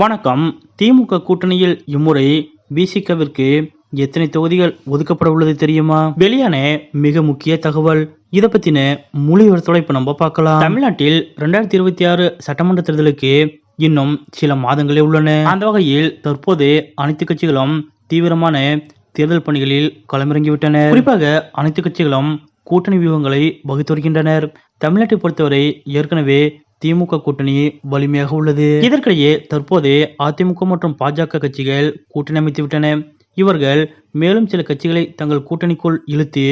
வணக்கம். திமுக கூட்டணியில் இம்முறை விசிகவிற்கு எத்தனை தொகுதிகள் ஒதுக்கப்பட உள்ளது தெரியுமா? வெளியான மிக முக்கிய தகவல். இதை பத்தின முழு விவரத்தோட இப்ப நம்ம பார்க்கலாம். தமிழ்நாட்டில் 2026 சட்டமன்ற தேர்தலுக்கு இன்னும் சில மாதங்களே உள்ளன. அந்த வகையில் தற்போது அனைத்து கட்சிகளும் தீவிரமான தேர்தல் பணிகளில் களமிறங்கிவிட்டனர். குறிப்பாக அனைத்து கட்சிகளும் கூட்டணி வியூகங்களை வகுத்து வருகின்றனர். தமிழ்நாட்டை பொறுத்தவரை ஏற்கனவே திமுக கூட்டணி வலிமையாக உள்ளது. இதற்கிடையே தற்போது அதிமுக மற்றும் பாஜக கட்சிகள் கூட்டணி அமைத்துவிட்டன. இவர்கள் மேலும் சில கட்சிகளை தங்கள் கூட்டணிக்குள் இழுத்து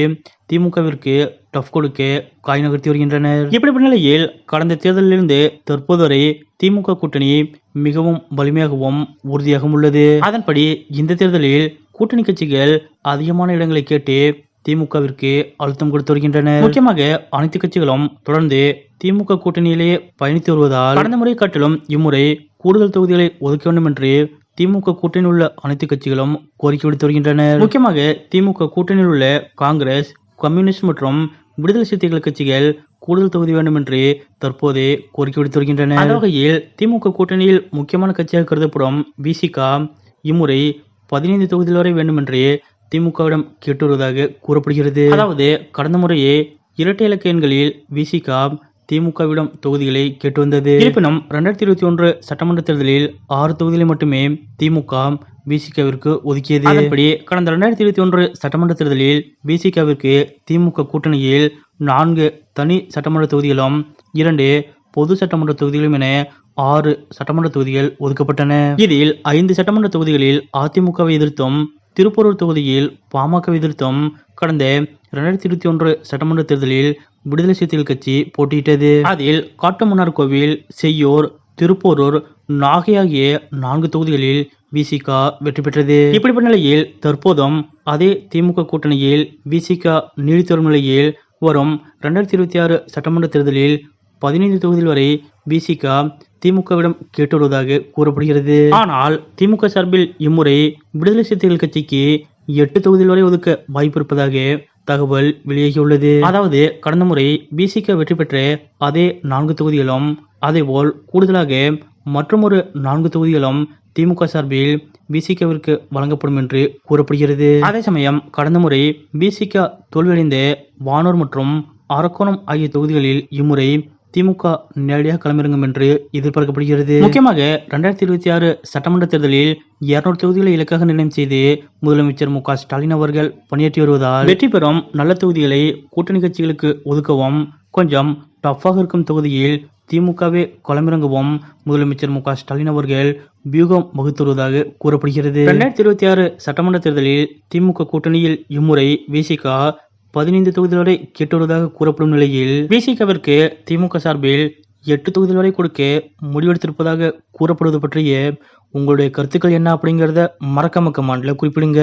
திமுகவிற்கு டஃப் கொடுக்க காய் நகர்த்தி வருகின்றனர். இப்படிப்பட்ட நிலையில் கடந்த தேர்தலிலிருந்து தற்போது வரை திமுக கூட்டணி மிகவும் வலிமையாகவும் உறுதியாகவும் உள்ளது. அதன்படி இந்த தேர்தலில் கூட்டணி கட்சிகள் அதிகமான இடங்களை கேட்டு திமுகவிற்கு அழுத்தம் கொடுத்து வருகின்றனர். முக்கியமாக அனைத்து கட்சிகளும் தொடர்ந்து திமுக கூட்டணியிலேயே பயணித்து வருவதால் கடந்த முறை காட்டிலும் இம்முறை கூடுதல் தொகுதிகளை ஒதுக்க வேண்டும் என்று திமுக கூட்டணியில் உள்ள அனைத்து கட்சிகளும் கோரிக்கை விடுத்து வருகின்றனர். முக்கியமாக திமுக கூட்டணியில் உள்ள காங்கிரஸ், கம்யூனிஸ்ட் மற்றும் விடுதலை சிறுத்தைகள் கட்சிகள் கூடுதல் தொகுதி வேண்டும் என்று தற்போது கோரிக்கை விடுத்து வருகின்றனர். அந்த வகையில் திமுக கூட்டணியில் முக்கியமான கட்சியாக கருதப்படும் விசிக இம்முறை 15 தொகுதிகள் வரை வேண்டும் என்று திமுகவிடம் கேட்டு வருவதாக கூறப்படுகிறது. அதாவது கடந்த முறையே இரட்டை இலக்க எண்களில் விசிக திமுகவிடம் தொகுதிகளை கேட்டு வந்தது. இருப்பினும் 2021 சட்டமன்ற தேர்தலில் 6 தொகுதிகளை மட்டுமே திமுக விசிகவிற்கு ஒதுக்கியது. அதன்படி கடந்த 2021 சட்டமன்ற தேர்தலில் விசிகவிற்கு திமுக கூட்டணியில் 4 தனி சட்டமன்ற தொகுதிகளும் 2 பொது சட்டமன்ற தொகுதிகளும் என 6 சட்டமன்ற தொகுதிகள் ஒதுக்கப்பட்டன. இதில் 5 சட்டமன்ற தொகுதிகளில் அதிமுகவை எதிர்த்தும் திருப்பூர் தொகுதியில் பாமக எதிர்த்தும் கடந்த 2021 சட்டமன்ற தேர்தலில் விடுதலை சிறுத்தைகள் கட்சி போட்டியிட்டது. அதில் காட்டுமன்னார் கோவில், செய்யூர், திருப்போரூர், நாகை ஆகிய 4 தொகுதிகளில் விசிக வெற்றி பெற்றது. இப்படிப்பட்ட நிலையில் தற்போதும் அதே திமுக கூட்டணியில் விசிக நீடித்து வரும் நிலையில் வரும் 2026 சட்டமன்ற தேர்தலில் 15 தொகுதிகள் வரை விசிக திமுகவிடம் கேட்டு வருவதாக கூறப்படுகிறது. ஆனால் திமுக சார்பில் இம்முறை விடுதலை சிறுத்தைகள் கட்சிக்கு 8 தொகுதிகள் வரை ஒதுக்க வாய்ப்பு இருப்பதாக தகவல் வெளியாகியுள்ளது. அதாவது கடந்த முறை விசிக வெற்றி பெற்ற அதே 4 தொகுதிகளும் அதேபோல் கூடுதலாக மற்றொரு 4 தொகுதிகளும் திமுக சார்பில் விசிகவிற்கு வழங்கப்படும் என்று கூறப்படுகிறது. அதே சமயம் கடந்த முறை விசிக தோல்வியடைந்த வானூர் மற்றும் அரக்கோணம் ஆகிய தொகுதிகளில் இம்முறை திமுக நேரடியாக களமிறங்கும் என்று எதிர்பார்க்கப்படுகிறது. முக்கியமாக 2026 சட்டமன்ற தேர்தலில் 200 தொகுதிகளை இலக்காக நிர்ணயம் செய்து முதலமைச்சர் மு.க. ஸ்டாலின் அவர்கள் பணியாற்றி வருவதால் வெற்றி பெறும் நல்ல தொகுதிகளை கூட்டணி கட்சிகளுக்கு ஒதுக்கவும், கொஞ்சம் டஃப்பாக இருக்கும் தொகுதியில் திமுகவே களமிறங்கவும் முதலமைச்சர் மு.க. ஸ்டாலின் அவர்கள் வியூகம் வகுத்து வருவதாக கூறப்படுகிறது. 2026 சட்டமன்ற தேர்தலில் திமுக கூட்டணியில் இம்முறை விசிக 15 தொகுதிகள் வரை கேட்டு வருவதாக கூறப்படும் நிலையில் விசிகவிற்கு திமுக சார்பில் 8 தொகுதிகள் வரை கொடுக்க முடிவெடுத்திருப்பதாக கூறப்படுவது பற்றிய உங்களுடைய கருத்துக்கள் என்ன அப்படிங்கிறத மறக்காம கமெண்ட்ல குறிப்பிடுங்க.